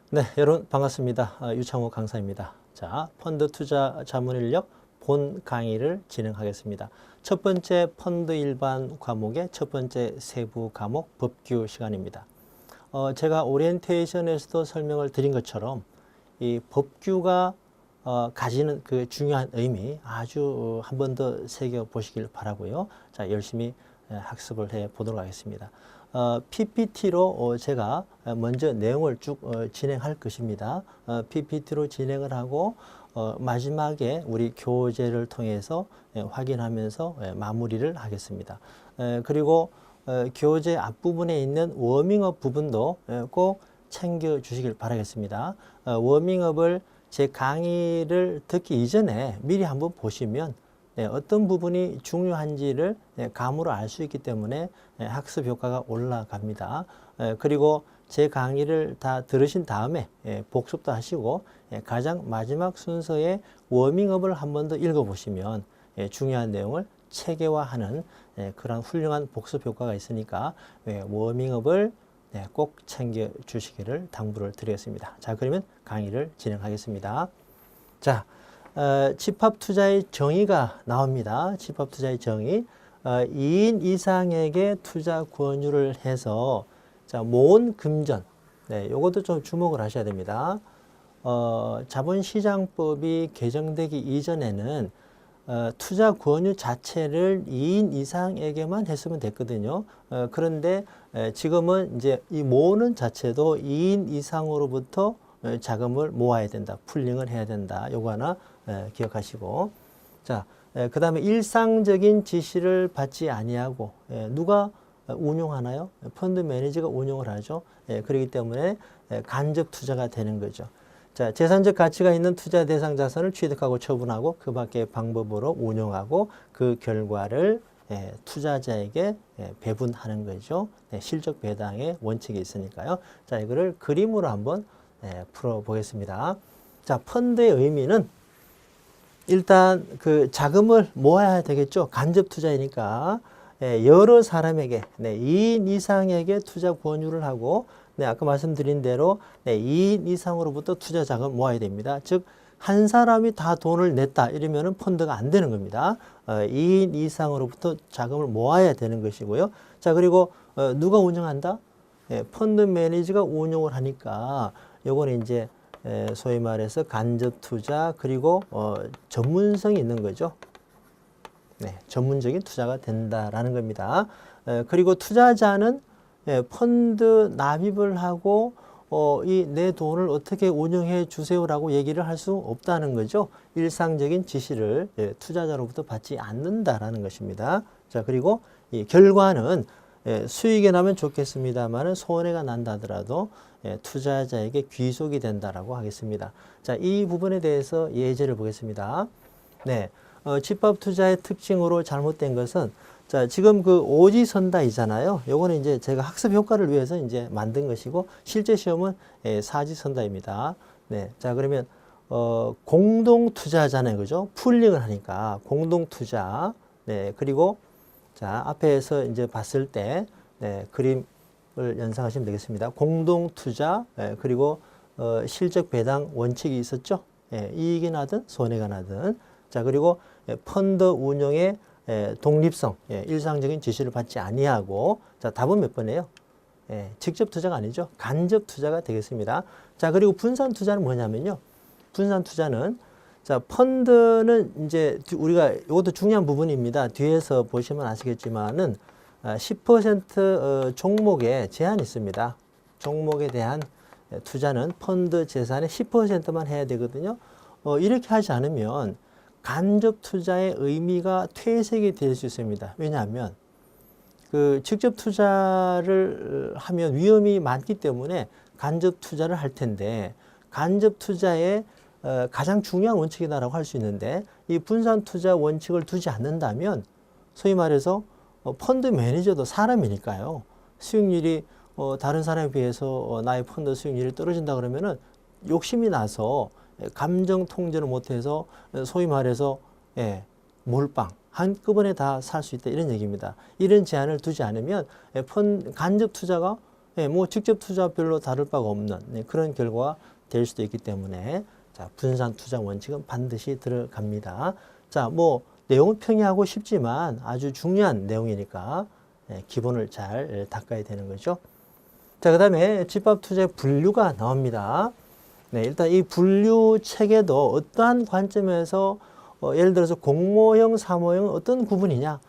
네, 여러분 반갑습니다. 유창호 강사입니다. 자, 펀드 투자 자문 인력 본 강의를 진행하겠습니다. 첫 번째 펀드 일반 과목의 첫 번째 세부 과목 법규 시간입니다. 제가 오리엔테이션에서도 설명을 드린 것처럼 이 법규가 가지는 그 중요한 의미 아주 한 번 더 새겨 보시길 바라고요. 자, 열심히 학습을 해 보도록 하겠습니다. PPT로 제가 먼저 내용을 쭉 진행할 것입니다. PPT로 진행을 하고 마지막에 우리 교재를 통해서 확인하면서 마무리를 하겠습니다. 그리고 교재 앞부분에 있는 워밍업 부분도 꼭 챙겨 주시길 바라겠습니다. 워밍업을 제 강의를 듣기 이전에 미리 한번 보시면 어떤 부분이 중요한지를 감으로 알 수 있기 때문에 학습 효과가 올라갑니다. 그리고 제 강의를 다 들으신 다음에 복습도 하시고 가장 마지막 순서에 워밍업을 한 번 더 읽어보시면 중요한 내용을 체계화하는 그런 훌륭한 복습 효과가 있으니까 워밍업을 꼭 챙겨 주시기를 당부를 드리겠습니다. 자, 그러면 강의를 진행하겠습니다. 자, 집합투자의 정의가 나옵니다. 집합투자의 정의. 2인 이상에게 투자 권유를 해서 자, 모은 금전. 요것도 좀 주목을 하셔야 됩니다. 자본시장법이 개정되기 이전에는 투자 권유 자체를 2인 이상에게만 했으면 됐거든요. 그런데 지금은 이제 이 모으는 자체도 2인 이상으로부터 자금을 모아야 된다. 풀링을 해야 된다. 요거 하나 기억하시고. 자, 그 다음에 일상적인 지시를 받지 아니하고 누가 운용하나요? 펀드 매니저가 운용을 하죠. 그렇기 때문에 간접 투자가 되는 거죠. 자, 재산적 가치가 있는 투자 대상 자산을 취득하고 처분하고 그 밖의 방법으로 운용하고 그 결과를 투자자에게 배분하는 거죠. 실적 배당의 원칙이 있으니까요. 자, 이거를 그림으로 한번 풀어보겠습니다. 자, 펀드의 의미는 일단 그 자금을 모아야 되겠죠. 간접 투자이니까 여러 사람에게 2인 이상에게 투자 권유를 하고 아까 말씀드린 대로 2인 이상으로부터 투자 자금을 모아야 됩니다. 즉 한 사람이 다 돈을 냈다 이러면은 펀드가 안 되는 겁니다. 2인 이상으로부터 자금을 모아야 되는 것이고요. 자, 그리고 누가 운영한다? 펀드 매니저가 운용을 하니까 요거는 이제 소위 말해서 간접 투자 그리고 전문성이 있는 거죠. 전문적인 투자가 된다라는 겁니다. 그리고 투자자는 펀드 납입을 하고 이 내 돈을 어떻게 운영해 주세요라고 얘기를 할 수 없다는 거죠. 일상적인 지시를 투자자로부터 받지 않는다라는 것입니다. 자, 그리고 이 결과는 수익이 나면 좋겠습니다만 손해가 난다 하더라도 투자자에게 귀속이 된다라고 하겠습니다. 자, 이 부분에 대해서 예제를 보겠습니다. 집합 투자의 특징으로 잘못된 것은 자, 지금 그 오지선다이잖아요. 요거는 이제 제가 학습 효과를 위해서 이제 만든 것이고 실제 시험은 사지선다입니다. 자, 그러면 공동 투자잖아요. 그죠? 풀링을 하니까 공동 투자. 그리고 자, 앞에서 이제 봤을 때 그림을 연상하시면 되겠습니다. 공동 투자 그리고 실적 배당 원칙이 있었죠. 이익이 나든 손해가 나든. 자, 그리고 펀드 운용의 독립성, 일상적인 지시를 받지 아니하고. 자, 답은 몇 번이에요? 직접 투자가 아니죠. 간접 투자가 되겠습니다. 자, 그리고 분산 투자는 뭐냐면요. 분산 투자는 자, 펀드는 이제 우리가 이것도 중요한 부분입니다. 뒤에서 보시면 아시겠지만은 10% 종목에 제한이 있습니다. 종목에 대한 투자는 펀드 재산의 10%만 해야 되거든요. 이렇게 하지 않으면 간접 투자의 의미가 퇴색이 될 수 있습니다. 왜냐하면 그 직접 투자를 하면 위험이 많기 때문에 간접 투자를 할 텐데 간접 투자의 가장 중요한 원칙이다라고 할 수 있는데 이 분산 투자 원칙을 두지 않는다면 소위 말해서 펀드 매니저도 사람이니까요. 수익률이 다른 사람에 비해서 나의 펀드 수익률이 떨어진다 그러면은 욕심이 나서 감정 통제를 못해서 소위 말해서 몰빵 한꺼번에 다 살 수 있다 이런 얘기입니다. 이런 제한을 두지 않으면 간접 투자가 예, 뭐 직접 투자 별로 다를 바가 없는 그런 결과가 될 수도 있기 때문에 자, 분산 투자 원칙은 반드시 들어갑니다. 자, 뭐 내용은 평이하고 쉽지만 아주 중요한 내용이니까 기본을 잘 닦아야 되는 거죠. 자, 그 다음에 집합 투자의 분류가 나옵니다. 네, 일단 이 분류 책에도 어떠한 관점에서 예를 들어서 공모형, 사모형은 어떤 구분이냐,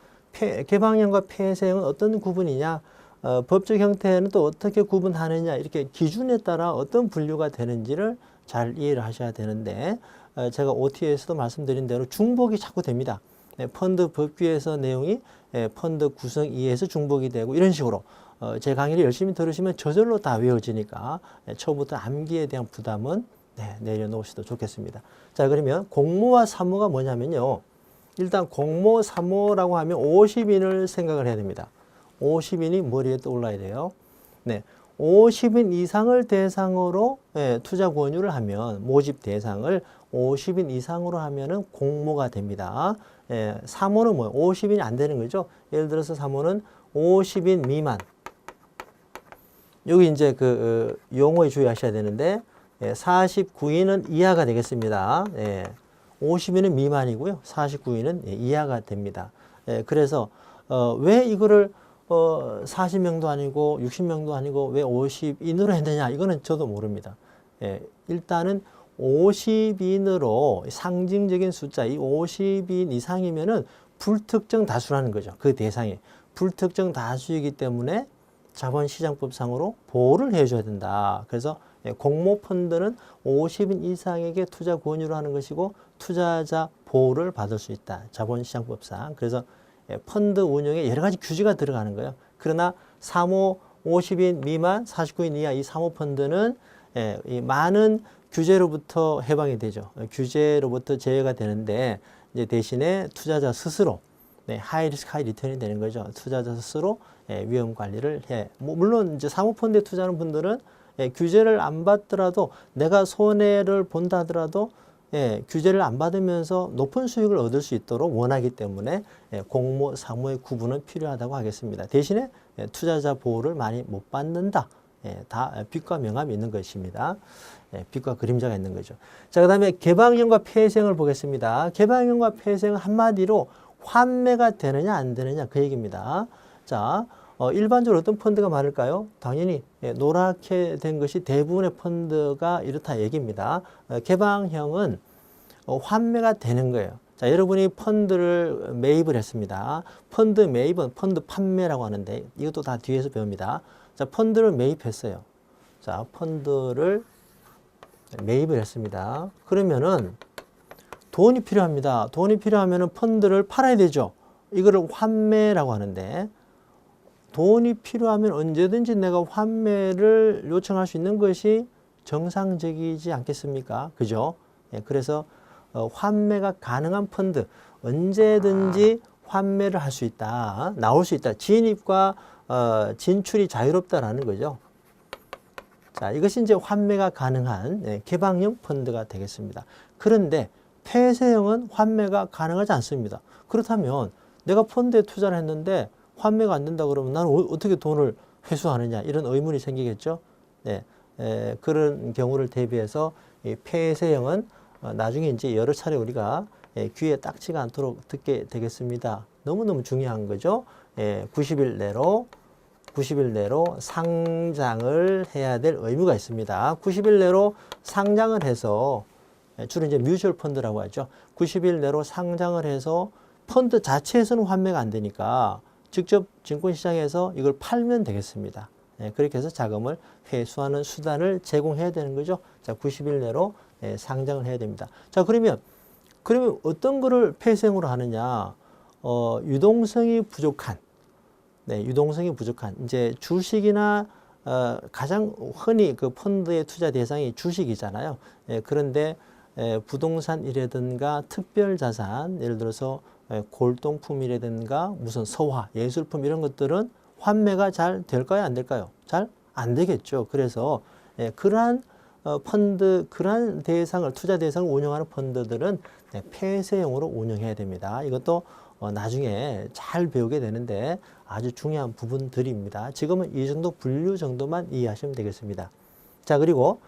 개방형과 폐쇄형은 어떤 구분이냐, 법적 형태는 또 어떻게 구분하느냐, 이렇게 기준에 따라 어떤 분류가 되는지를 잘 이해를 하셔야 되는데, 제가 OT에서도 말씀드린 대로 중복이 자꾸 됩니다. 펀드 법규에서 내용이 펀드 구성 이해에서 중복이 되고 이런 식으로 제 강의를 열심히 들으시면 저절로 다 외워지니까 처음부터 암기에 대한 부담은 내려놓으셔도 좋겠습니다. 자, 그러면 공모와 사모가 뭐냐면요. 일단 공모, 사모라고 하면 50인을 생각을 해야 됩니다. 50인이 머리에 떠올라야 돼요. 네, 50인 이상을 대상으로 투자 권유를 하면 모집 대상을 50인 이상으로 하면은 공모가 됩니다. 사모는 뭐예요? 50인이 안 되는 거죠. 예를 들어서 사모는 50인 미만. 여기 이제 그 용어에 주의하셔야 되는데 49인은 이하가 되겠습니다. 50인은 미만이고요. 49인은 이하가 됩니다. 그래서 왜 이거를 40명도 아니고 60명도 아니고 왜 50인으로 했느냐, 이거는 저도 모릅니다. 일단은 50인으로 상징적인 숫자, 이 50인 이상이면은 불특정 다수라는 거죠. 그 대상이 불특정 다수이기 때문에 자본시장법상으로 보호를 해줘야 된다. 그래서 공모펀드는 50인 이상에게 투자 권유를 하는 것이고 투자자 보호를 받을 수 있다. 자본시장법상. 그래서 펀드 운영에 여러 가지 규제가 들어가는 거예요. 그러나 사모 50인 미만, 49인 이하 이 사모펀드는 이 많은 규제로부터 해방이 되죠. 규제로부터 제외가 되는데 이제 대신에 투자자 스스로 하이 리스크 하이 리턴이 되는 거죠. 투자자 스스로 위험 관리를 해. 물론 이제 사모펀드에 투자하는 분들은 규제를 안 받더라도 내가 손해를 본다 하더라도 규제를 안 받으면서 높은 수익을 얻을 수 있도록 원하기 때문에 공모, 사모의 구분은 필요하다고 하겠습니다. 대신에 투자자 보호를 많이 못 받는다. 다 빛과 명암이 있는 것입니다. 빛과 그림자가 있는 거죠. 자, 그 다음에 개방형과 폐쇄형을 보겠습니다. 개방형과 폐쇄형은 한마디로 환매가 되느냐 안 되느냐 그 얘기입니다. 자, 일반적으로 어떤 펀드가 많을까요? 당연히 노랗게 된 것이 대부분의 펀드가 이렇다 얘기입니다. 개방형은 환매가 되는 거예요. 자, 여러분이 펀드를 매입을 했습니다. 펀드 매입은 펀드 판매라고 하는데 이것도 다 뒤에서 배웁니다. 자, 펀드를 매입했어요. 자, 펀드를 매입을 했습니다. 그러면은 돈이 필요합니다. 돈이 필요하면은 펀드를 팔아야 되죠. 이거를 환매라고 하는데 돈이 필요하면 언제든지 내가 환매를 요청할 수 있는 것이 정상적이지 않겠습니까? 그죠? 그래서 환매가 가능한 펀드 언제든지 환매를 할 수 있다. 나올 수 있다. 진입과 진출이 자유롭다라는 거죠. 자, 이것이 이제 환매가 가능한 개방형 펀드가 되겠습니다. 그런데 폐쇄형은 환매가 가능하지 않습니다. 그렇다면 내가 펀드에 투자를 했는데 환매가 안 된다 그러면 나는 어떻게 돈을 회수하느냐 이런 의문이 생기겠죠. 그런 경우를 대비해서 이 폐쇄형은 나중에 이제 여러 차례 우리가 귀에 딱지가 않도록 듣게 되겠습니다. 너무너무 중요한 거죠. 90일 내로 상장을 해야 될 의무가 있습니다. 90일 내로 상장을 해서 주로 이제 뮤추얼 펀드라고 하죠. 90일 내로 상장을 해서 펀드 자체에서는 환매가 안 되니까 직접 증권시장에서 이걸 팔면 되겠습니다. 그렇게 해서 자금을 회수하는 수단을 제공해야 되는 거죠. 자, 90일 내로 상장을 해야 됩니다. 자, 그러면 어떤 거를 폐쇄형으로 하느냐? 유동성이 부족한, 유동성이 부족한 이제 주식이나 가장 흔히 그 펀드의 투자 대상이 주식이잖아요. 그런데 부동산이라든가 특별자산, 예를 들어서 골동품이라든가 무슨 서화, 예술품 이런 것들은 환매가 잘 될까요? 안 될까요? 잘 안 되겠죠. 그래서 그러한 펀드, 그러한 대상을, 투자 대상을 운영하는 펀드들은 폐쇄형으로 운영해야 됩니다. 이것도 나중에 잘 배우게 되는데 아주 중요한 부분들입니다. 지금은 이 정도 분류 정도만 이해하시면 되겠습니다. 자, 그리고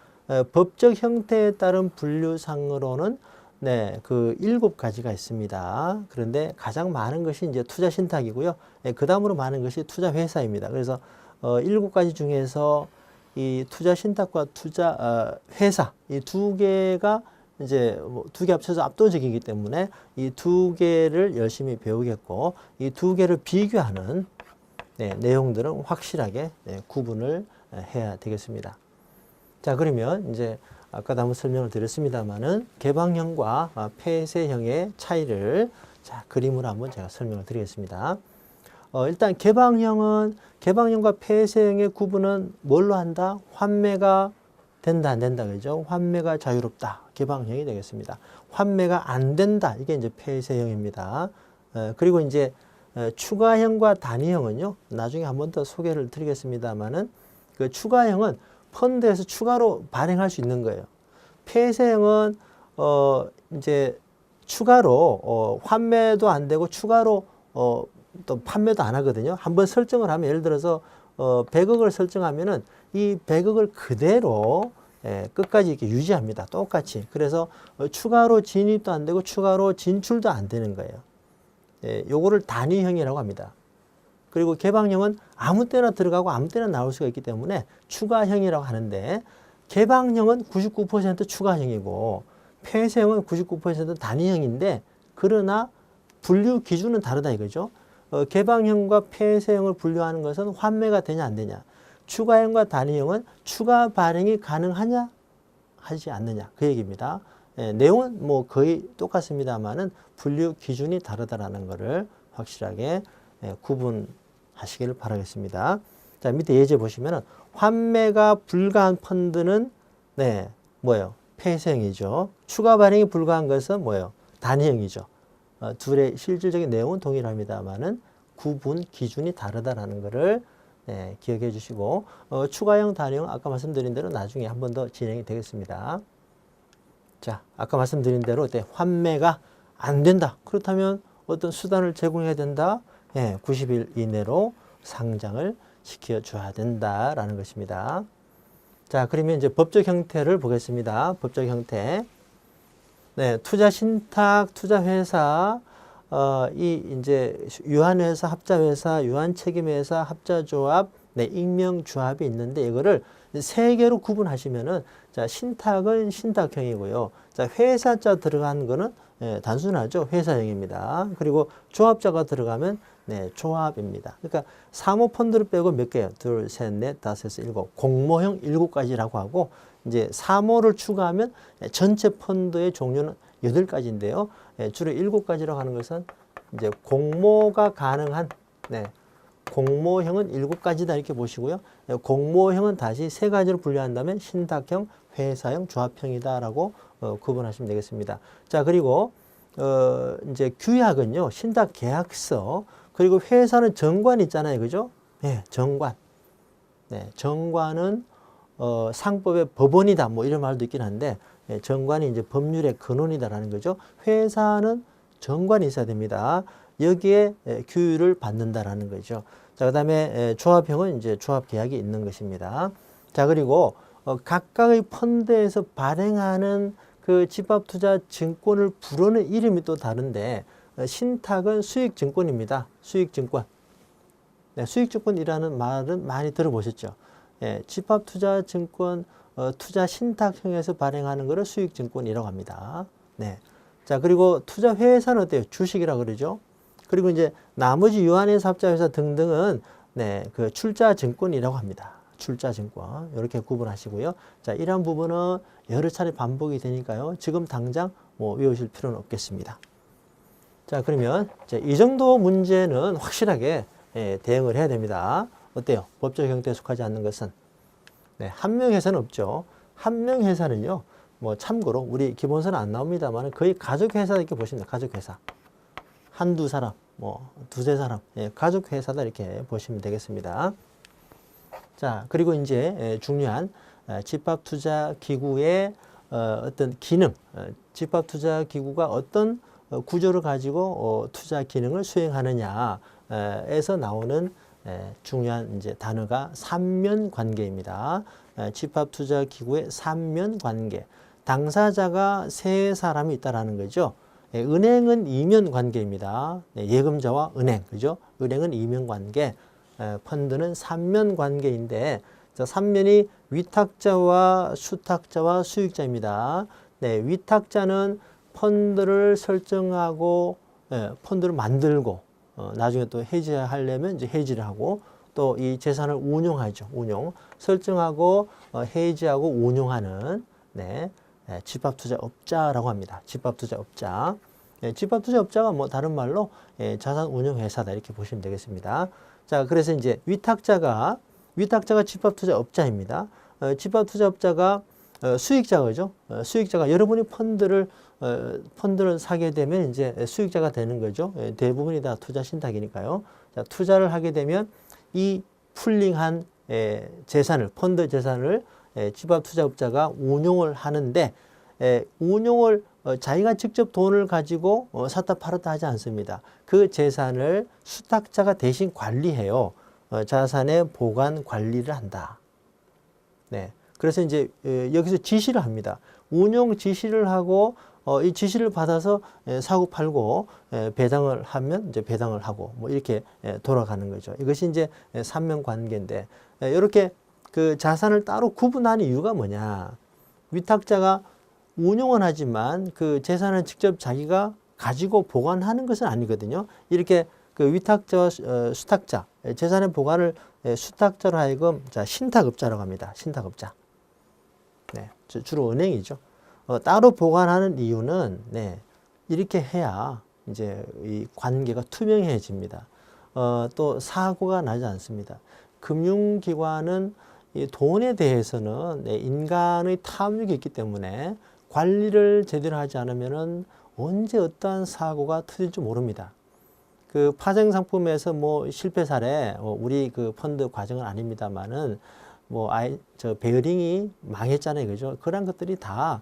법적 형태에 따른 분류상으로는 네, 그 7가지가 있습니다. 그런데 가장 많은 것이 이제 투자 신탁이고요. 그 다음으로 많은 것이 투자 회사입니다. 그래서 7가지 중에서 이 투자 신탁과 투자 회사 이 두 개가 이제 뭐 두 개 합쳐서 압도적이기 때문에 이 두 개를 열심히 배우겠고 이 두 개를 비교하는 네, 내용들은 확실하게 네, 구분을 해야 되겠습니다. 자, 그러면 이제 아까도 한번 설명을 드렸습니다만은 개방형과 폐쇄형의 차이를 자, 그림으로 한번 제가 설명을 드리겠습니다. 일단 개방형과 폐쇄형의 구분은 뭘로 한다? 환매가 된다, 안 된다, 그죠? 환매가 자유롭다. 개방형이 되겠습니다. 환매가 안 된다. 이게 이제 폐쇄형입니다. 그리고 이제 추가형과 단위형은요, 나중에 한 번 더 소개를 드리겠습니다만은 그 추가형은 펀드에서 추가로 발행할 수 있는 거예요. 폐쇄형은 이제 추가로 환매도 안 되고 추가로 또 판매도 안 하거든요. 한번 설정을 하면 예를 들어서 100억을 설정하면은 이 100억을 그대로 끝까지 이렇게 유지합니다. 똑같이. 그래서 추가로 진입도 안 되고 추가로 진출도 안 되는 거예요. 요거를 단위형이라고 합니다. 그리고 개방형은 아무 때나 들어가고 아무 때나 나올 수가 있기 때문에 추가형이라고 하는데 개방형은 99% 추가형이고 폐쇄형은 99% 단위형인데 그러나 분류 기준은 다르다 이거죠. 개방형과 폐쇄형을 분류하는 것은 환매가 되냐 안 되냐. 추가형과 단위형은 추가 발행이 가능하냐 하지 않느냐 그 얘기입니다. 내용은 뭐 거의 똑같습니다만은 분류 기준이 다르다라는 것을 확실하게 구분하시기를 바라겠습니다. 자, 밑에 예제 보시면은 환매가 불가한 펀드는 네, 뭐예요? 폐쇄형이죠. 추가 발행이 불가한 것은 뭐예요? 단위형이죠. 둘의 실질적인 내용은 동일합니다만은 구분 기준이 다르다라는 것을 네, 기억해 주시고 추가형, 단위형 아까 말씀드린 대로 나중에 한 번 더 진행이 되겠습니다. 자, 아까 말씀드린 대로 환매가 안 된다. 그렇다면 어떤 수단을 제공해야 된다. 90일 이내로 상장을 시켜줘야 된다라는 것입니다. 자, 그러면 이제 법적 형태를 보겠습니다. 법적 형태. 네, 투자 신탁, 투자 회사, 이 이제 유한회사, 합자회사, 유한책임회사, 합자조합, 네, 익명조합이 있는데 이거를 세 개로 구분하시면은 자, 신탁은 신탁형이고요. 자, 회사자 들어간 거는 단순하죠. 회사형입니다. 그리고 조합자가 들어가면 네, 조합입니다. 그러니까 사모펀드를 빼고 몇 개요? 둘, 셋, 넷, 다섯, 여섯, 일곱. 공모형 7가지라고 하고 이제 사모를 추가하면 전체 펀드의 종류는 8가지인데요. 주로 7가지라고 하는 것은 이제 공모가 가능한 공모형은 7가지다 이렇게 보시고요. 공모형은 다시 3가지로 분류한다면 신탁형, 회사형, 조합형이다라고 구분하시면 되겠습니다. 자, 그리고 이제 규약은요. 신탁 계약서 그리고 회사는 정관 있잖아요. 그죠? 네, 정관. 네, 정관은 상법의 법원이다 뭐 이런 말도 있긴 한데 정관이 이제 법률의 근원이다라는 거죠. 회사는 정관이 있어야 됩니다. 여기에 규율을 받는다라는 거죠. 자, 그다음에 조합형은 이제 조합 계약이 있는 것입니다. 자, 그리고 각각의 펀드에서 발행하는 그 집합투자 증권을 부르는 이름이 또 다른데 신탁은 수익증권입니다. 수익증권. 네, 수익증권이라는 말은 많이 들어보셨죠. 집합투자증권 투자 신탁형에서 발행하는 것을 수익증권이라고 합니다. 네. 자, 그리고 투자회사는 어때요? 주식이라고 그러죠. 그리고 이제 나머지 유한회사, 합자회사 등등은 네, 그 출자증권이라고 합니다. 출자증권. 이렇게 구분하시고요. 자, 이러한 부분은 여러 차례 반복이 되니까요. 지금 당장 뭐 외우실 필요는 없겠습니다. 자, 그러면 이제 이 정도 문제는 확실하게 대응을 해야 됩니다. 어때요? 법적 형태에 속하지 않는 것은 네, 한명회사는 없죠. 한명회사는요. 뭐 참고로 우리 기본서는 안 나옵니다만 거의 가족회사 이렇게 보시면 돼요. 가족회사. 한두 사람, 뭐 두세 사람, 가족회사다 이렇게 보시면 되겠습니다. 자, 그리고 이제 중요한 집합투자기구의 어떤 기능, 집합투자기구가 어떤 구조를 가지고 투자 기능을 수행하느냐, 에서 나오는 중요한 이제 단어가 삼면 관계입니다. 집합투자기구의 삼면 관계. 당사자가 세 사람이 있다라는 거죠. 은행은 이면 관계입니다. 예금자와 은행, 그죠? 은행은 이면 관계, 펀드는 삼면 관계인데, 삼면이 위탁자와 수탁자와 수익자입니다. 위탁자는 펀드를 설정하고, 펀드를 만들고, 나중에 또 해지하려면 이제 해지를 하고, 또 이 재산을 운용하죠. 운용. 설정하고, 해지하고 운용하는, 집합투자업자라고 합니다. 집합투자업자. 집합투자업자가 뭐 다른 말로 자산운용회사다 이렇게 보시면 되겠습니다. 자, 그래서 이제 위탁자가 집합투자업자입니다. 집합투자업자가 수익자죠. 수익자가 여러분이 펀드를 사게 되면 이제 수익자가 되는 거죠. 대부분이 다 투자 신탁이니까요. 자, 투자를 하게 되면 이 풀링한 재산을, 펀드 재산을 집합투자업자가 운용을 하는데, 운용을 자기가 직접 돈을 가지고 샀다 팔았다 하지 않습니다. 그 재산을 수탁자가 대신 관리해요. 자산의 보관 관리를 한다. 그래서 이제 여기서 지시를 합니다. 운용 지시를 하고 이 지시를 받아서 사고 팔고 배당을 하면 이제 배당을 하고 뭐 이렇게 돌아가는 거죠. 이것이 이제 삼면 관계인데, 이렇게 그 자산을 따로 구분하는 이유가 뭐냐? 위탁자가 운용은 하지만 그 재산을 직접 자기가 가지고 보관하는 것은 아니거든요. 이렇게 그 위탁자와 수탁자, 재산의 보관을 수탁자로 하여금 신탁업자라고 합니다. 신탁업자. 주로 은행이죠. 따로 보관하는 이유는 이렇게 해야 이제 이 관계가 투명해집니다. 또 사고가 나지 않습니다. 금융기관은 이 돈에 대해서는 인간의 탐욕이 있기 때문에 관리를 제대로 하지 않으면은 언제 어떠한 사고가 터질지 모릅니다. 그 파생 상품에서 뭐 실패 사례, 우리 그 펀드 과정은 아닙니다만은 뭐 베어링이 망했잖아요, 그죠? 그런 것들이 다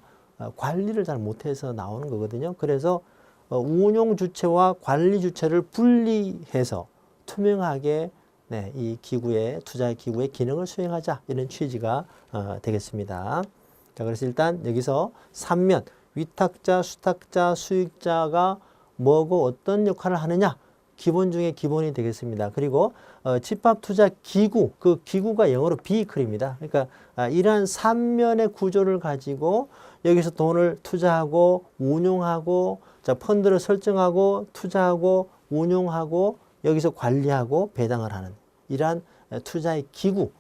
관리를 잘 못해서 나오는 거거든요. 그래서 운용 주체와 관리 주체를 분리해서 투명하게 이 기구의 투자 기구의 기능을 수행하자, 이런 취지가 되겠습니다. 자, 그래서 일단 여기서 삼면 위탁자, 수탁자, 수익자가 뭐고 어떤 역할을 하느냐, 기본 중에 기본이 되겠습니다. 그리고 집합투자 기구, 그 기구가 영어로 비클입니다. 그러니까 이러한 삼면의 구조를 가지고 여기서 돈을 투자하고 운용하고, 자, 펀드를 설정하고 투자하고 운용하고 여기서 관리하고 배당을 하는 이러한 투자의 기구,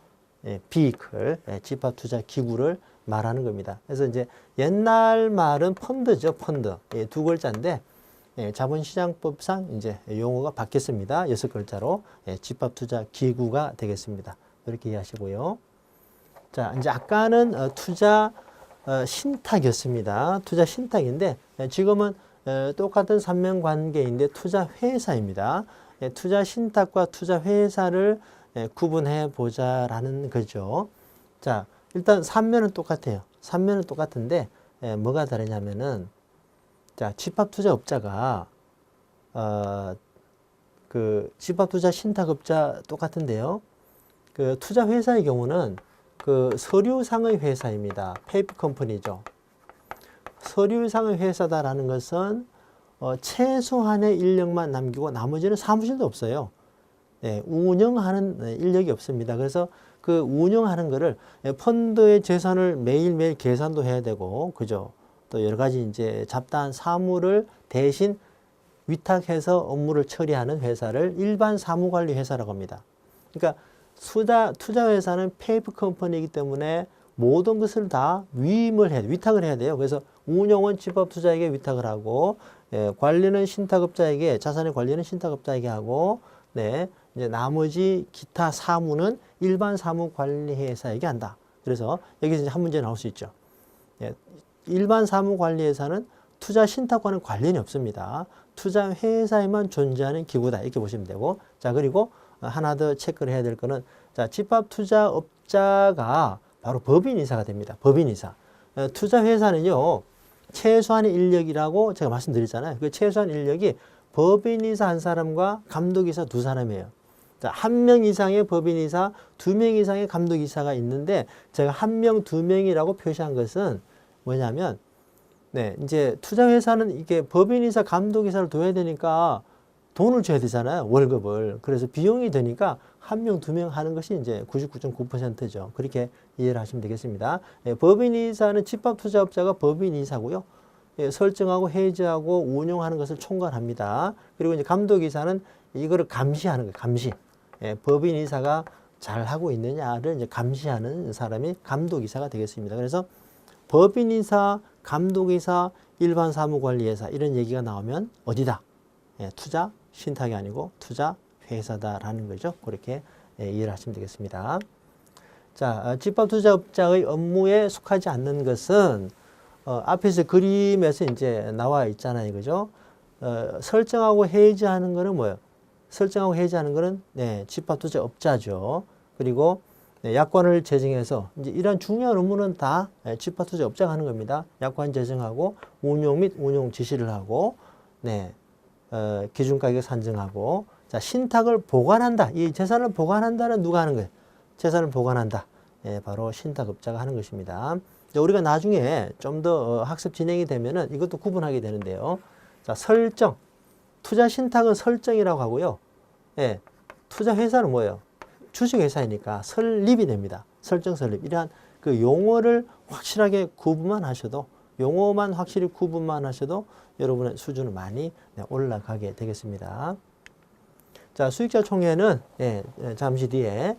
비클, 집합투자 기구를 말하는 겁니다. 그래서 이제 옛날 말은 펀드죠, 펀드. 두 글자인데 자본시장법상 이제 용어가 바뀌었습니다. 6글자로 집합투자 기구가 되겠습니다. 이렇게 이해하시고요. 자, 이제 아까는 투자 신탁이었습니다. 투자 신탁인데 지금은 똑같은 삼면 관계인데 투자 회사입니다. 투자 신탁과 투자 회사를 구분해 보자라는 거죠. 자, 일단 삼면은 똑같아요. 삼면은 똑같은데 뭐가 다르냐면은, 자, 집합투자업자가 그 집합투자 신탁업자 똑같은데요. 그 투자 회사의 경우는 그 서류상의 회사입니다. 페이퍼 컴퍼니죠. 서류상의 회사다라는 것은 최소한의 인력만 남기고 나머지는 사무실도 없어요. 운영하는 인력이 없습니다. 그래서 그 운영하는 거를 펀드의 재산을 매일매일 계산도 해야 되고, 그죠? 또 여러 가지 이제 잡다한 사무를 대신 위탁해서 업무를 처리하는 회사를 일반 사무관리 회사라고 합니다. 그러니까 투자 회사는 페이퍼 컴퍼니이기 때문에 모든 것을 다 위임을 해야 돼요. 위탁을 해야 돼요. 그래서 운영은 집합투자에게 위탁을 하고, 관리는 신탁업자에게, 자산의 관리는 신탁업자에게 하고, 이제 나머지 기타 사무는 일반 사무관리회사에게 한다. 그래서 여기서 이제 한 문제 나올 수 있죠. 일반 사무관리회사는 투자 신탁과는 관련이 없습니다. 투자 회사에만 존재하는 기구다, 이렇게 보시면 되고, 자, 그리고 하나 더 체크를 해야 될 거는, 자, 집합투자업자가 바로 법인이사가 됩니다. 법인이사. 투자 회사는요, 최소한의 인력이라고 제가 말씀드렸잖아요. 그 최소한 인력이 법인이사 한 사람과 감독이사 두 사람이에요. 자, 한 명 이상의 법인이사, 2명 이상의 감독이사가 있는데 제가 1명, 2명이라고 표시한 것은 뭐냐면 네, 이제 투자회사는 이게 법인이사, 감독이사를 둬야 되니까 돈을 줘야 되잖아요. 월급을. 그래서 비용이 되니까 1명, 2명 하는 것이 이제 99.9%죠. 그렇게 이해를 하시면 되겠습니다. 예, 법인이사는 집합투자업자가 법인이사고요. 예, 설정하고 해지하고 운용하는 것을 총괄합니다. 그리고 이제 감독이사는 이거를 감시하는 거예요. 감시. 예, 법인이사가 잘 하고 있느냐를 이제 감시하는 사람이 감독이사가 되겠습니다. 그래서 법인이사, 감독이사, 일반 사무관리회사 이런 얘기가 나오면 어디다? 예, 투자 신탁이 아니고 투자 회사다라는 거죠. 그렇게 예, 이해를 하시면 되겠습니다. 자, 집합투자업자의 업무에 속하지 않는 것은 앞에서 그림에서 이제 나와 있잖아요, 그죠? 설정하고 해지하는 거는 뭐예요? 설정하고 해지하는 거는 네, 집합투자업자죠. 그리고 네, 약관을 제정해서 이제 이런 중요한 업무는 다 집합투자업자가 하는 겁니다. 약관 제정하고 운용 및 운용 지시를 하고, 네, 기준가격 산정하고, 자, 신탁을 보관한다. 이 재산을 보관한다는 누가 하는 거예요? 재산을 보관한다. 예, 바로 신탁업자가 하는 것입니다. 우리가 나중에 좀 더 학습 진행이 되면은 이것도 구분하게 되는데요. 자, 설정. 투자 신탁은 설정이라고 하고요. 예, 투자 회사는 뭐예요? 주식회사이니까 설립이 됩니다. 설정, 설립. 이러한 그 용어를 확실하게 구분만 하셔도, 용어만 확실히 구분만 하셔도 여러분의 수준은 많이 올라가게 되겠습니다. 자, 수익자 총회는 예, 잠시 뒤에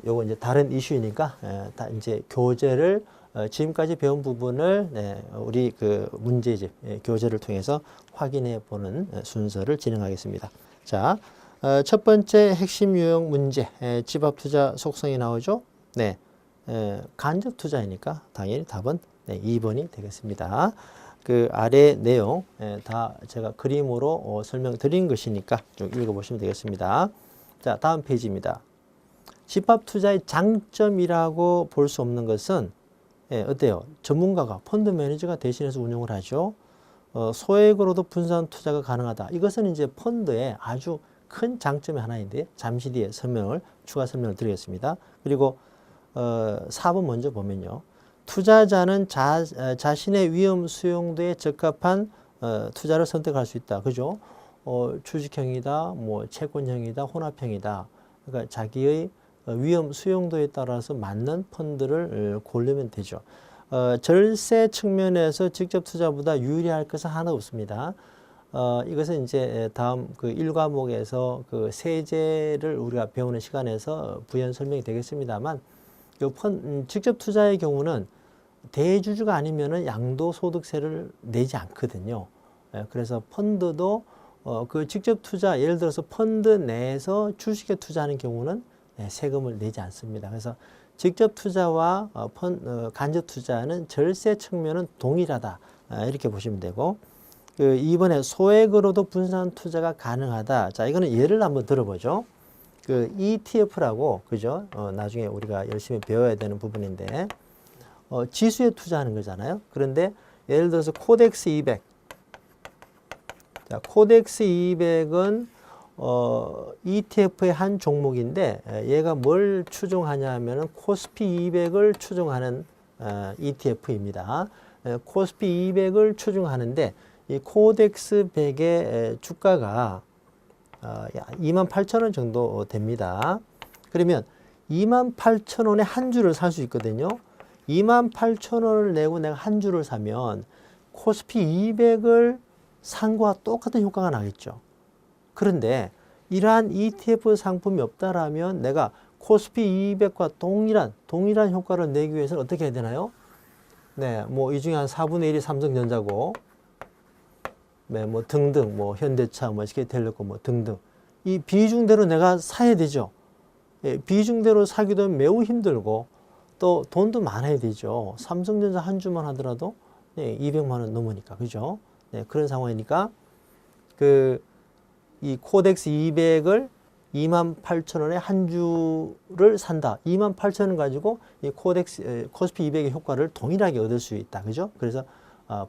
요거 이제 다른 이슈이니까 다 이제 교재를 지금까지 배운 부분을 우리 그 문제집 교재를 통해서 확인해 보는 순서를 진행하겠습니다. 자, 첫 번째 핵심 유형 문제 집합투자 속성이 나오죠. 네, 간접 투자이니까 당연히 답은 2번이 되겠습니다. 그 아래 내용 다 제가 그림으로 설명드린 것이니까 좀 읽어보시면 되겠습니다. 자, 다음 페이지입니다. 집합투자의 장점이라고 볼 수 없는 것은 어때요? 전문가가 펀드 매니저가 대신해서 운용을 하죠. 소액으로도 분산 투자가 가능하다. 이것은 이제 펀드의 아주 큰 장점의 하나인데 잠시 뒤에 추가 설명을 드리겠습니다. 그리고 4번 먼저 보면요. 투자자는 자신의 위험 수용도에 적합한 투자를 선택할 수 있다. 그죠? 주식형이다, 뭐 채권형이다, 혼합형이다. 그러니까 자기의 위험 수용도에 따라서 맞는 펀드를 고르면 되죠. 절세 측면에서 직접 투자보다 유리할 것은 하나 없습니다. 이것은 이제 다음 그 1과목에서 그 세제를 우리가 배우는 시간에서 부연 설명이 되겠습니다만, 직접 투자의 경우는 대주주가 아니면은 양도소득세를 내지 않거든요. 그래서 펀드도 그 직접 투자, 예를 들어서 펀드 내에서 주식에 투자하는 경우는 세금을 내지 않습니다. 그래서 직접 투자와 간접 투자는 절세 측면은 동일하다. 이렇게 보시면 되고, 이번에 소액으로도 분산 투자가 가능하다. 자, 이거는 예를 한번 들어보죠. 그 ETF라고, 그죠? 나중에 우리가 열심히 배워야 되는 부분인데, 지수에 투자하는 거잖아요. 그런데 예를 들어서 코덱스 200. 자, 코덱스 200은 ETF의 한 종목인데 얘가 뭘 추종하냐 하면은 코스피 200을 추종하는 ETF입니다. 코스피 200을 추종하는데 이 코덱스 100의 주가가 28,000원 정도 됩니다. 그러면 28,000원에 한 주를 살 수 있거든요. 28,000원을 내고 내가 한 주를 사면 코스피 200을 산 거와 똑같은 효과가 나겠죠. 그런데 이러한 ETF 상품이 없다라면 내가 코스피 200과 동일한 효과를 내기 위해서는 어떻게 해야 되나요? 네, 뭐 이 중에 한 4분의 1이 삼성전자고, 네, 뭐 등등, 뭐 현대차, 뭐 SK텔레콤, 뭐 등등. 이 비중대로 내가 사야 되죠. 예, 비중대로 사기도 매우 힘들고 또 돈도 많아야 되죠. 삼성전자 한 주만 하더라도 200만 원 넘으니까, 그죠? 네, 그런 상황이니까 이 코덱스 200을 28,000원에 한 주를 산다. 28,000원 가지고 이 코스피 200의 효과를 동일하게 얻을 수 있다. 그죠? 그래서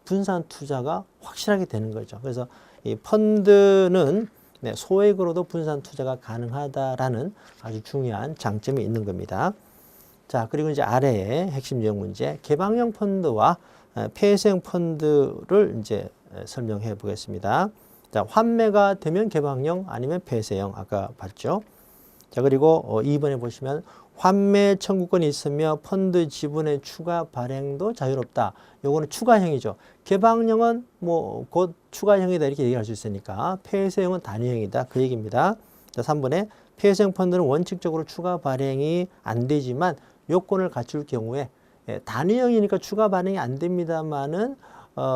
분산 투자가 확실하게 되는 거죠. 그래서 이 펀드는 소액으로도 분산 투자가 가능하다라는 아주 중요한 장점이 있는 겁니다. 자, 그리고 이제 아래에 핵심 유형 문제, 개방형 펀드와 폐쇄형 펀드를 이제 설명해 보겠습니다. 자, 환매가 되면 개방형 아니면 폐쇄형 아까 봤죠. 자, 그리고 2번에 보시면 환매 청구권이 있으며 펀드 지분의 추가 발행도 자유롭다. 요거는 추가형이죠. 개방형은 뭐 곧 추가형이다 이렇게 얘기할 수 있으니까 폐쇄형은 단위형이다 그 얘기입니다. 자, 3번에 폐쇄형 펀드는 원칙적으로 추가 발행이 안 되지만 요건을 갖출 경우에 단위형이니까 추가 발행이 안 됩니다만은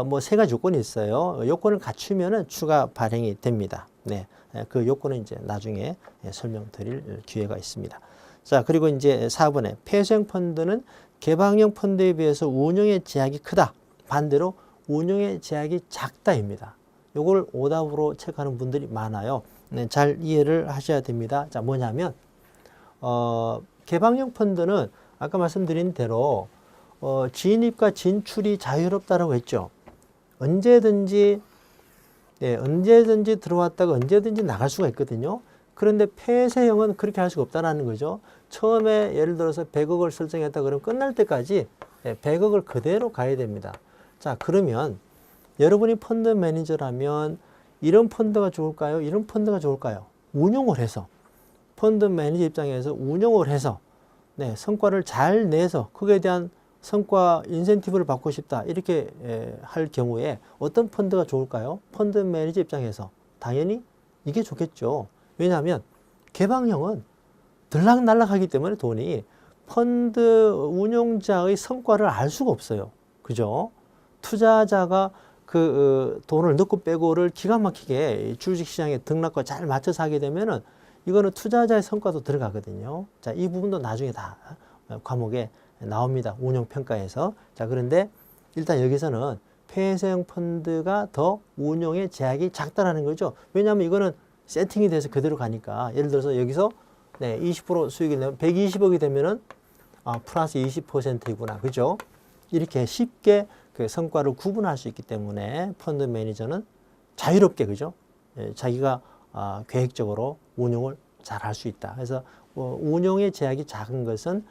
뭐 세 가지 요건이 있어요. 요건을 갖추면은 추가 발행이 됩니다. 네, 그 요건은 이제 나중에 설명드릴 기회가 있습니다. 자, 그리고 이제 4번에 폐쇄형 펀드는 개방형 펀드에 비해서 운용의 제약이 크다. 반대로 운용의 제약이 작다입니다. 요걸 오답으로 체크하는 분들이 많아요. 네, 잘 이해를 하셔야 됩니다. 자, 뭐냐면 개방형 펀드는 아까 말씀드린 대로 진입과 진출이 자유롭다라고 했죠. 언제든지 들어왔다가 언제든지 나갈 수가 있거든요. 그런데 폐쇄형은 그렇게 할 수가 없다는 거죠. 처음에 예를 들어서 100억을 설정했다 그러면 끝날 때까지 100억을 그대로 가야 됩니다. 자, 그러면 여러분이 펀드 매니저라면 이런 펀드가 좋을까요? 이런 펀드가 좋을까요? 운용을 해서 펀드 매니저 입장에서 운용을 해서 성과를 잘 내서 그에 대한 성과 인센티브를 받고 싶다 이렇게 할 경우에 어떤 펀드가 좋을까요? 펀드 매니저 입장에서 당연히 이게 좋겠죠. 왜냐하면 개방형은 들락날락하기 때문에 돈이 펀드 운용자의 성과를 알 수가 없어요. 그죠? 투자자가 그 돈을 넣고 빼고를 기가 막히게 주식시장의 등락과 잘 맞춰서 하게 되면은 이거는 투자자의 성과도 들어가거든요. 자, 이 부분도 나중에 다 과목에 나옵니다. 운용평가에서. 자, 그런데 일단 여기서는 폐쇄형 펀드가 더 운용의 제약이 작다라는 거죠. 왜냐하면 이거는 세팅이 돼서 그대로 가니까 예를 들어서 여기서 20% 수익이 내면 120억이 되면은 플러스 20%이구나. 그죠? 이렇게 쉽게 그 성과를 구분할 수 있기 때문에 펀드 매니저는 자유롭게 그죠? 자기가 계획적으로 운용을 잘 할 수 있다. 그래서 운용의 제약이 작은 것은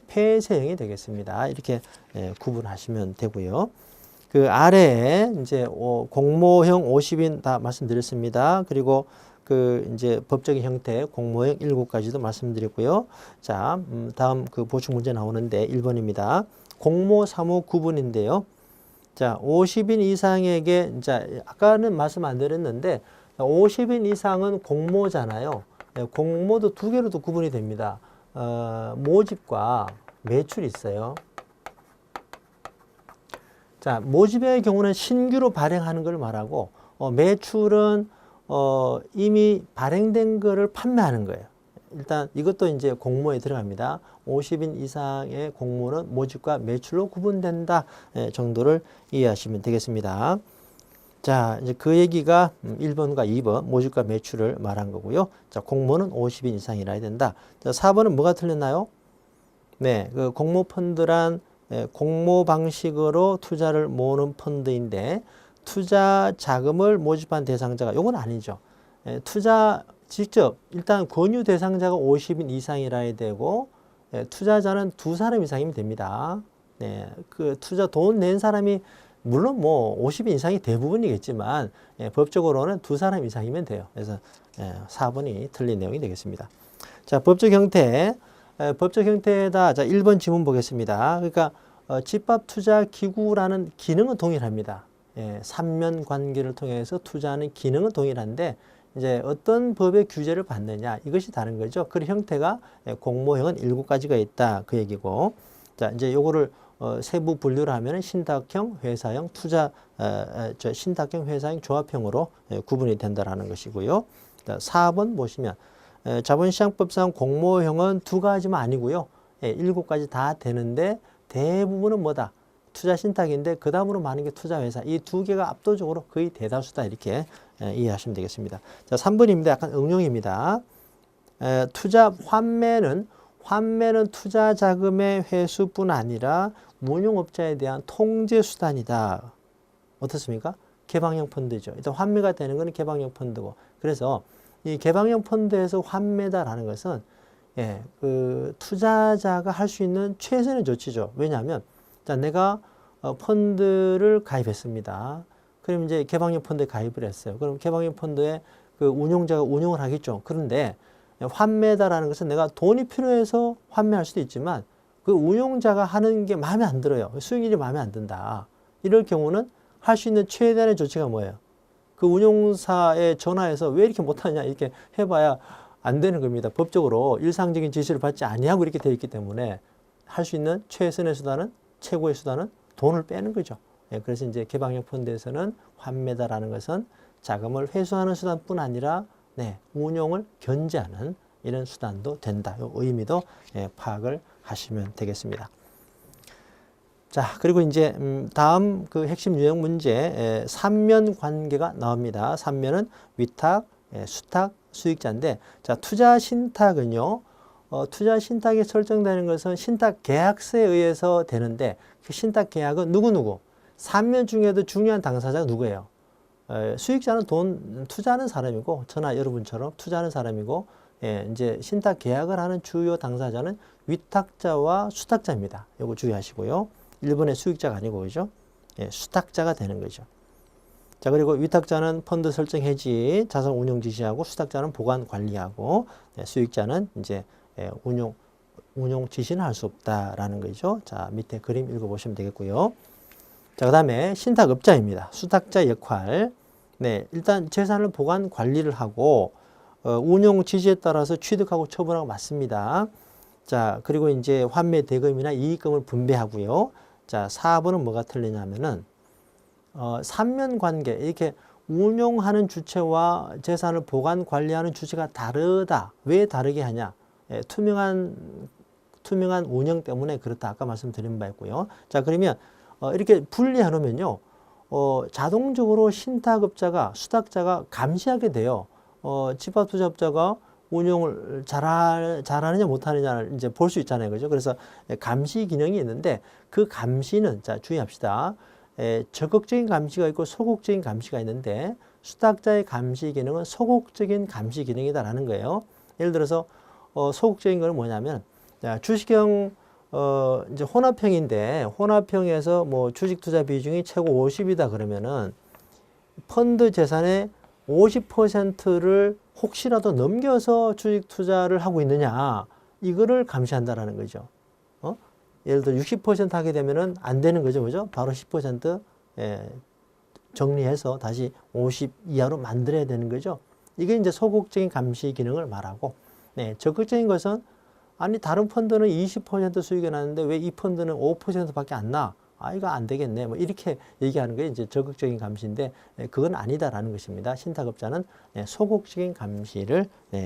폐쇄형이 되겠습니다. 이렇게 구분하시면 되고요. 그 아래에 이제 공모형 50인 다 말씀드렸습니다. 그리고 그 이제 법적인 형태 공모형 7가지도 말씀드렸고요. 자, 다음 그 보충 문제 나오는데 1번입니다. 공모 사무 구분인데요. 자, 50인 이상에게 이제 아까는 말씀 안 드렸는데 50인 이상은 공모잖아요. 공모도 두 개로도 구분이 됩니다. 모집과 매출이 있어요. 자, 모집의 경우는 신규로 발행하는 걸 말하고 매출은 이미 발행된 거를 판매하는 거예요. 일단 이것도 이제 공모에 들어갑니다. 50인 이상의 공모는 모집과 매출로 구분된다 정도를 이해하시면 되겠습니다. 자, 이제 그 얘기가 1번과 2번 모집과 매출을 말한 거고요. 자, 공모는 50인 이상이라 해야 된다. 자, 4번은 뭐가 틀렸나요? 네, 그 공모 펀드란 공모 방식으로 투자를 모으는 펀드인데 투자 자금을 모집한 대상자가 요건 아니죠. 투자 직접 일단 권유 대상자가 50인 이상이라 해야 되고 투자자는 2사람 이상이면 됩니다. 네, 그 투자 돈 낸 사람이 물론 뭐 50인 이상이 대부분이겠지만 법적으로는 2사람 이상이면 돼요. 그래서 4번이 틀린 내용이 되겠습니다. 자, 법적 형태. 법적 형태에다 자 1번 지문 보겠습니다. 그러니까 집합투자기구라는 기능은 동일합니다. 3면 관계를 통해서 투자하는 기능은 동일한데 이제 어떤 법의 규제를 받느냐 이것이 다른 거죠. 그 형태가 공모형은 7가지가 있다 그 얘기고 자 이제 요거를 세부 분류를 하면 신탁형, 회사형, 신탁형, 회사형, 조합형으로 구분이 된다라는 것이고요. 자, 4번 보시면 자본시장법상 공모형은 2가지만 아니고요. 7가지 다 되는데 대부분은 뭐다? 투자 신탁인데 그 다음으로 많은 게 투자회사. 이 2개가 압도적으로 거의 대다수다 이렇게 이해하시면 되겠습니다. 자, 3번입니다. 약간 응용입니다. 투자 환매는 투자 자금의 회수뿐 아니라 운용업자에 대한 통제 수단이다. 어떻습니까? 개방형 펀드죠. 일단 환매가 되는 것은 개방형 펀드고. 그래서 이 개방형 펀드에서 환매다라는 것은 예, 그 투자자가 할 수 있는 최선의 조치죠. 왜냐하면 자, 내가 펀드를 가입했습니다. 그럼 이제 개방형 펀드에 가입을 했어요. 그럼 개방형 펀드에 그 운용자가 운용을 하겠죠. 그런데 환매다라는 것은 내가 돈이 필요해서 환매할 수도 있지만 그 운용자가 하는 게 마음에 안 들어요. 수익률이 마음에 안 든다. 이럴 경우는 할 수 있는 최대한의 조치가 뭐예요? 그 운용사에 전화해서 왜 이렇게 못하냐 이렇게 해봐야 안 되는 겁니다. 법적으로 일상적인 지시를 받지 아니하고 이렇게 되어 있기 때문에 할 수 있는 최선의 수단은 최고의 수단은 돈을 빼는 거죠. 예, 그래서 이제 개방형 펀드에서는 환매다라는 것은 자금을 회수하는 수단뿐 아니라 네, 운용을 견제하는 이런 수단도 된다. 이 의미도 예, 파악을 하시면 되겠습니다. 자, 그리고 이제 다음 그 핵심 유형 문제 삼면 관계가 나옵니다. 삼면은 위탁, 수탁, 수익자인데 자, 투자 신탁은요. 투자 신탁이 설정되는 것은 신탁 계약서에 의해서 되는데 그 신탁 계약은 누구누구? 삼면 중에도 중요한 당사자가 누구예요? 수익자는 돈 투자하는 사람이고 저나 여러분처럼 투자하는 사람이고 예, 이제 신탁 계약을 하는 주요 당사자는 위탁자와 수탁자입니다. 이거 주의하시고요. 일본의 수익자가 아니고 그죠? 예, 수탁자가 되는 거죠. 자, 그리고 위탁자는 펀드 설정 해지, 자산 운용 지시하고 수탁자는 보관 관리하고 예, 수익자는 이제 예, 운용 지시는 할 수 없다라는 거죠. 자, 밑에 그림 읽어보시면 되겠고요. 자, 그 다음에 신탁업자입니다. 수탁자 역할. 네, 일단 재산을 보관 관리를 하고 운용 지시에 따라서 취득하고 처분하고 맞습니다. 자, 그리고 이제 환매 대금이나 이익금을 분배하고요. 자, 4번은 뭐가 틀리냐면은 삼면 관계 이렇게 운용하는 주체와 재산을 보관 관리하는 주체가 다르다. 왜 다르게 하냐? 예, 투명한 운영 때문에 그렇다. 아까 말씀드린 바 있고요. 자, 그러면 이렇게 분리해 놓으면요. 자동적으로 신탁업자가 수탁자가 감시하게 돼요. 집합투자업자가 운용을 잘하느냐 못하느냐를 이제 볼 수 있잖아요. 그죠? 그래서 감시 기능이 있는데 그 감시는 자, 주의합시다. 적극적인 감시가 있고 소극적인 감시가 있는데 수탁자의 감시 기능은 소극적인 감시 기능이다라는 거예요. 예를 들어서 소극적인 건 뭐냐면 자, 주식형 이제 혼합형인데 혼합형에서 뭐 주식 투자 비중이 최고 50이다 그러면은 펀드 재산의 50%를 혹시라도 넘겨서 주식 투자를 하고 있느냐 이거를 감시한다라는 거죠. 예를 들어 60% 하게 되면은 안 되는 거죠, 그죠? 바로 10% 정리해서 다시 50 이하로 만들어야 되는 거죠. 이게 이제 소극적인 감시 기능을 말하고, 네, 적극적인 것은 아니 다른 펀드는 20% 수익이 나는데 왜 이 펀드는 5%밖에 안 나? 아, 이거 안 되겠네. 뭐 이렇게 얘기하는 게 이제 적극적인 감시인데 그건 아니다라는 것입니다. 신탁업자는 소극적인 감시를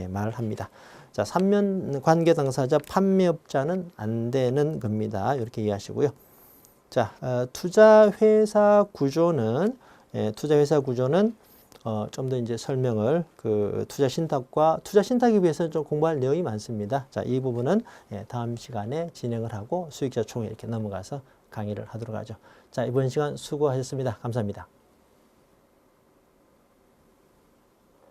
말합니다. 자, 삼면 관계 당사자 판매업자는 안 되는 겁니다. 이렇게 이해하시고요. 자, 투자회사 구조는 좀 더 이제 설명을 투자 신탁에 비해서는 좀 공부할 내용이 많습니다. 자, 이 부분은 다음 시간에 진행을 하고 수익자 총회 이렇게 넘어가서 강의를 하도록 하죠. 자, 이번 시간 수고하셨습니다. 감사합니다.